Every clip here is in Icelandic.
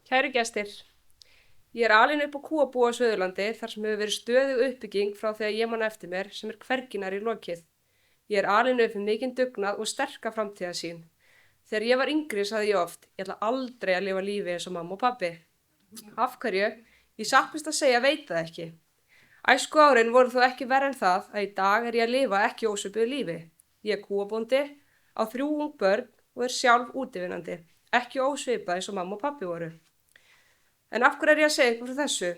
Kæru gestir, ég er alin upp á kúabúi á Suðurlandi þar sem hefur verið stöðug uppbygging frá þegar ég man eftir mér sem er hvergi nærri lokið. Ég er alin upp með mikinn dugnað og sterka framtíðarsýn. Þegar ég var yngri sagði ég oft, ég ætla aldrei að lifa lífi eins og mamma og pabbi. Af hverju? Ég satt best að segja veit það ekki. Æsku árin voru þó ekki verra en það að í dag er ég að lifa ekki ósvipuðu lífi. Ég er kúabóndi, á 3 ung börn og er sjálf útivinnandi, ekki ósvipað eins og mamma og pabbi voru. En af hverju er ég að segja ykkur frá þessu?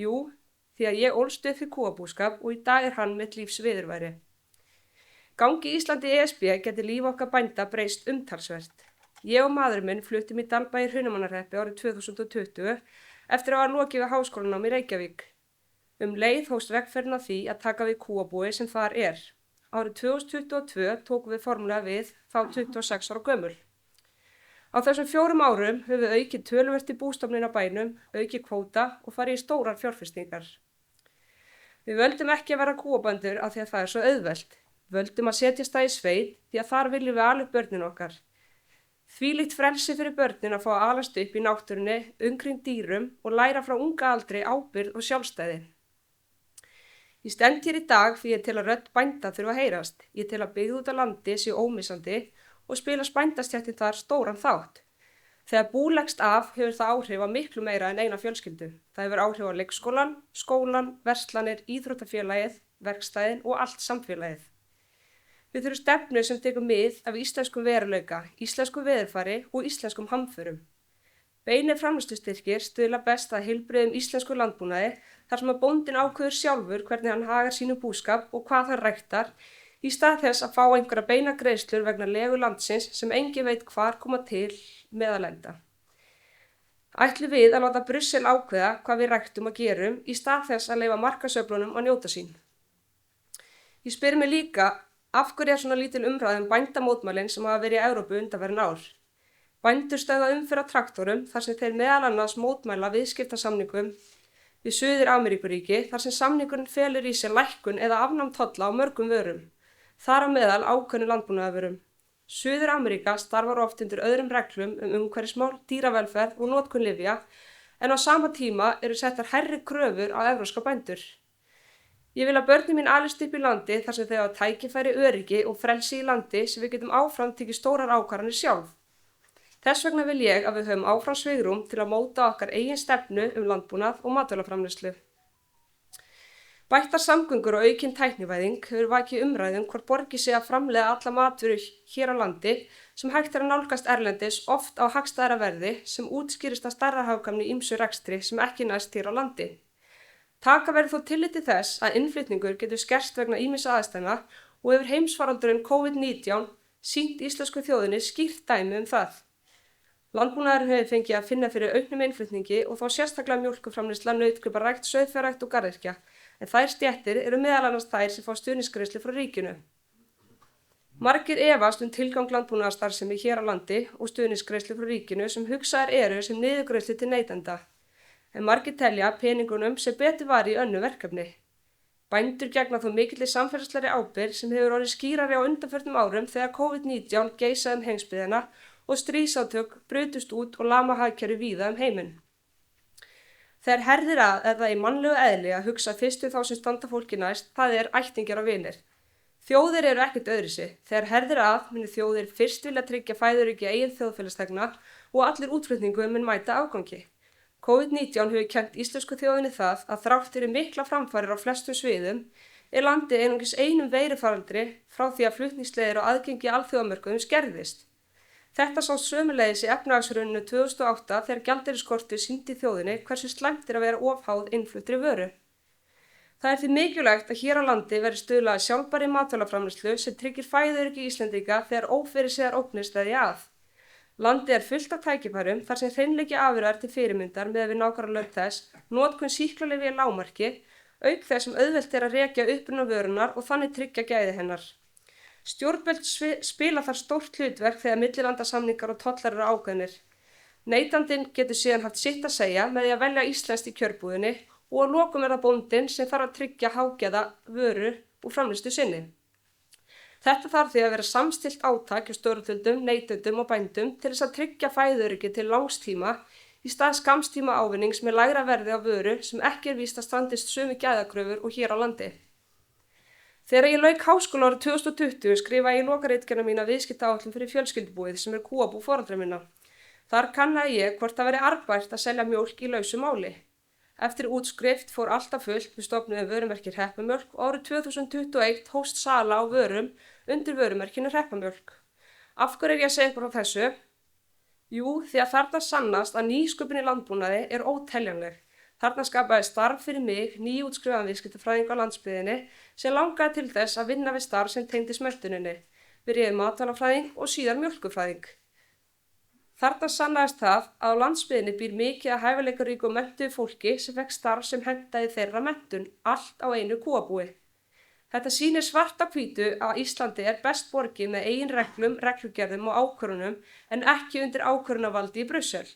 Jú, því að ég ólst upp fyrir kúabúskap og í dag er hann mitt lífs viðurværi. Gangi Íslandi í ESB geti líf okkar bænda breyst umtalsvert. Ég og maðurinn minn fluttum í Dalbæ í Hrunamannahreppi árið 2020 eftir að hafa lokið við háskólanám í Reykjavík. Leið hófst vegferðin að því að taka við kúabúi sem þar er. Árið 2022 tókum við formulega við þá 26 ára gömul. Á þessum 4 árum höfum við aukið töluvert í bústofninn á bænum, aukið kvóta og farið í stórar fjárfestingar. Við völdum ekki að vera kúabændur af því að það er svo auðvelt. Völdum að setjast það í sveit því að þar viljum við ala upp börnin okkar. Þvílíkt frelsi fyrir börnin að fá að alast upp í náttúrunni, umkring dýrum og læra frá unga aldri ábyrgð og sjálfstæði. Ég stend hér í dag því ég tel að rödd bænda þurfa að heyrast. Ég tel að byggð út á landi sé ómissandi og spila bændastjættin þar stóran þátt. Þegar bú leggst af hefur það áhrif á miklu meira en eina fjölskyldu. Það hefur áhrif á leikskólan, skólan, verslanir, íþróttafélagið, verkstæðin og allt samfélagið. Við þurfum stefnu sem tekur mið af íslenskum veruleika, íslenskum veðurfari og íslenskum hamförum. Beinir framleiðslustyrkir stuðla best að heilbrigðum íslensku landbúnaði þar sem að bóndinn ákveður sjálfur hvernig hann hagar sínu búskap og hvað hann ræktar í stað þess að fá einhverja beina greiðslur vegna legu landsins sem engin veit hvar koma til meðalenda. Ætlum við að láta Brussel ákveða hvað við ræktum og gerum í stað þess að leyfa markaðsöflunum að njóta sín. Ég spyr mig líka af hverju er svona lítil umræða bændamótmælin sem hafa verið í Evrópu undanfarin ár. Bændur stöðva umferð á traktorum þar sem þeir meðal annars mótmæla viðskiptasamningum við Suður-Ameríkuríki þar sem samningurinn felur í sér lækkun eða afnám tolla á mörgum vörum, þar á meðal ákveðnum landbúnaðarvörum. Suður-Ameríka starfar oft undir öðrum reglum umhverfismál, dýravelferð og notkun lyfja, en á sama tíma eru settar hærri kröfur á evrópska bændur. Ég vil að börnin mín alist upp í landi þar sem þau hafa tækifæri, öryggi og frelsi í landi sem við getum áfram tekið stórar ákvarðanir sjálf. Þess vegna vil ég að við höfum áfram svigrúm til að móta okkar eigin stefnu landbúnað og matvælaframleiðslu. Bættar samgöngur og aukin tæknivæðing hefur vakið umræðum hvort borgi sig að framleiða alla matvöru hér á landi sem hægt er að nálgast erlendis oft á hagstæðara verði sem útskýrist að stærra hagkvæmni í ýmsu rekstri sem ekki næst hér á landi. Taka verður þó tillit til þess að innflutningur getur skerst vegna ýmissa aðstæðna og hefur heimsfaraldurinn COVID-19 sýnt íslensku þjóðinni skýrt dæmi það. Landbúnaðurinn hefur fengið að finna fyrir auknum innflutningi og þá sérstaklega mjólkurframleiðsla, nautgriparækt, sauðfjárrækt og garðyrkja, en þær stéttir eru meðal annars þær sem fá stuðningsgreiðslu frá ríkinu. Margir efast tilgang landbúnaðarstarfsemi hér á landi og stuðningsgreiðslu frá ríkinu sem hugsaðar eru sem niðurgreiðslu til neytenda, en margir telja peningunum sem betur var í önnur verkefni. Bændur gegna þó mikilli samfélagslegri ábyrgð sem hefur orðið skýrari á undanförnum árum þegar COVID-19 geisaði heimsbyggðina og stríðsátök brutust út og lama hagkerfi víða heiminn. Þegar herðir að er það í mannlegu eðli að hugsa fyrst þá sem standa fólki næst, það er ættingjar og vinir. Þjóðir eru ekkert öðruvísi. Þegar herðir að munu þjóðir fyrst vilja tryggja fæðuöryggi eigin þjóðfélagsþegna og allir útflutningur mun mæta afgangi. COVID-19 hefur kennt íslensku þjóðinni það að þrátt fyrir mikla framfarir á flestum sviðum er landið einungis einum veirufaraldri frá því að flutningsleiðir og aðgengi alþjóðamörkuðum skerðist. Þetta sá sömuleiðis í efnahagshruninu 2008 þegar gjaldeyrisskortur sýndi þjóðinni hversu slæmt er að vera of háð innfluttri vöru. Það er því mikilvægt að hér á landi verði stuðlað að sjálfbærri matvælaframleiðslu sem tryggir fæðuöryggi Íslendinga þegar ófyrirséðar ógnir steðja að. Landið er fullt af tækifærum þar sem hreinleiki afurða er til fyrirmyndar miðað við nágrannalönd þess, notkun sýklalyfja í lágmarki, auk þess sem auðvelt er að rekja uppruna vörunnar og þannig tryggja gæði hennar. Stjórnvöld spila þar stórt hlutverk þegar millilandasamningar og tollar eru ákveðnir. Neytandinn getur síðan haft sitt að segja með því að velja íslenskt í kjörbúðinni og að lokum er það bóndinn sem þarf að tryggja hágæða vöru úr framleiðslu sinni. Þetta þarf því að vera samstillt átak hjá stjórnvöldum, neytendum og bændum til þess að tryggja fæðuöryggi til langs tíma í stað skamstíma ávinnings með lægra verði á vöru sem ekki víst að standist sömu gæðakröfur og hér á landi. Þegar ég lauk háskóla árið 2020 skrifaði ég lokaritgerð mína viðskiptaáætlun fyrir fjölskyldubúið sem kúabú foreldra minna. Þar kannaði ég hvort það væri arðbært að selja mjólk í lausu máli. Eftir útskrift fór alltaf fullt við stofnuðum vörumerkið Hreppamjólk og árið 2021 hófst sala á vörum undir vörumerkinu Hreppamjólk. Af hverju ég að segja ykkur á þessu? Jú, því að þarna sannast að nýsköpun í landbúnaði er óteljanleg. Þarna skapaði starf fyrir mig, nýútskrifaðan viðskiptafræðing á landsbyggðinni, sem langaði til þess að vinna við starf sem tengdist menntuninni, byrjaði matvælafræðing og síðar mjólkurfræðing. Þarna sannaðist það að á landsbyggðinni býr mikið að hæfileikaríku og menntuðu fólki sem fekk starf sem hentaði þeirra menntun, allt á einu kúabúi. Þetta sýnir svart á hvítu að Íslandi er best borgið með eigin reglum, reglugerðum og ákvörðunum en ekki undir ákvörðunarvaldi í Brussel.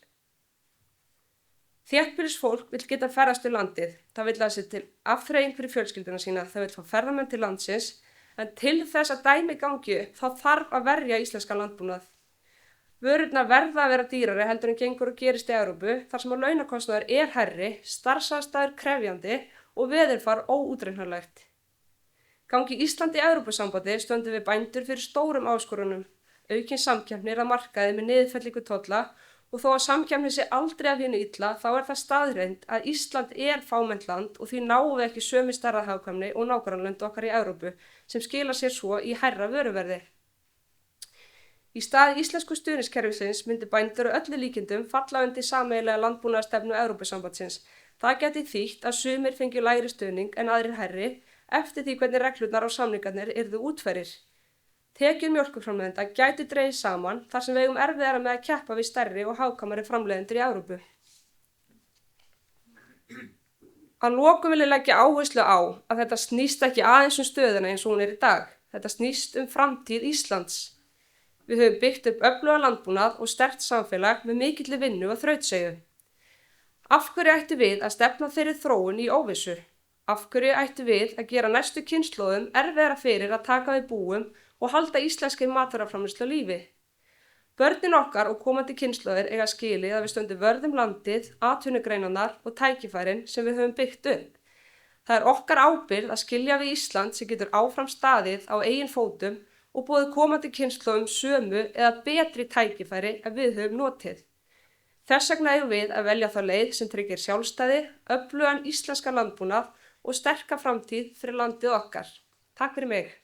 Þéttbýlisfólk vill geta ferðast við landið. Það vill að sér til afþreying fyrir fjölskylduna sína, það vill fá ferðamenn til landsins, en til þess að dæmi gangi upp þá þarf að verja íslenska landbúnað. Vörurnar verða að vera dýrari heldur en gengur og gerist í Evrópu, þar sem að launakostnaður er hærri, starfsaðstæður krefjandi og veðurfar óútreiknanlegt. Gangi Íslandi í Evrópusambandi stöndum við bændur fyrir stórum áskorunum. Aukin samkeppni að markaði með niðurfellingu tolla og þó að samkeppni sé aldrei af hinu illa þá er það staðreynd að Ísland er fámennt land og því náum við ekki sömu stærðarhagkvæmni og nágrannalönd okkar í Evrópu sem skila sér svo í hærra vöruverði. Í stað íslensku stuðningskerfisins myndi bændur og öllu líkindum falla undir sameiginlega landbúnaðarstefnu Evrópusambandsins. Það gæti þýtt að sumir fengju lægri stuðning en aðrir hærri eftir því hvernig reglurnar og samningarnir yrðu útfærir. Tekjur mjólkurframleiðenda gæti dregið saman þar sem við eigum erfiðara með að keppa við stærri og hagkvæmari framleiðendur í Evrópu. Að lokum vil ég leggja áherslu á að þetta snýst ekki aðeins stöðuna eins og hún í dag. Þetta snýst framtíð Íslands. Við höfum byggt upp öflugan landbúnað og sterkt samfélag með mikilli vinnu og þrautseigju. Af hverju ættum við að stefna þeirri þróun í óvissu? Af hverju ættum við að gera næstu kynslóðum erfiðara fyrir að taka við búum og halda íslenskri matvælaframleiðslu á lífi? Börnin okkar og komandi kynslóðir eiga skilið að við stöndum vörð landið, atvinnugreinarnar og tækifærin sem við höfum byggt upp. Það er okkar ábyrgð að skilja við Ísland sem getur áfram staðið á eigin fótum og boðið komandi kynslóðum sömu eða betri tækifæri en við höfum notið. Þess vegna eigum við að velja þá leið sem tryggir sjálfstæði, öflugan íslenska landbúnað og sterka framtíð fyrir landið okkar. Takk fyrir mig.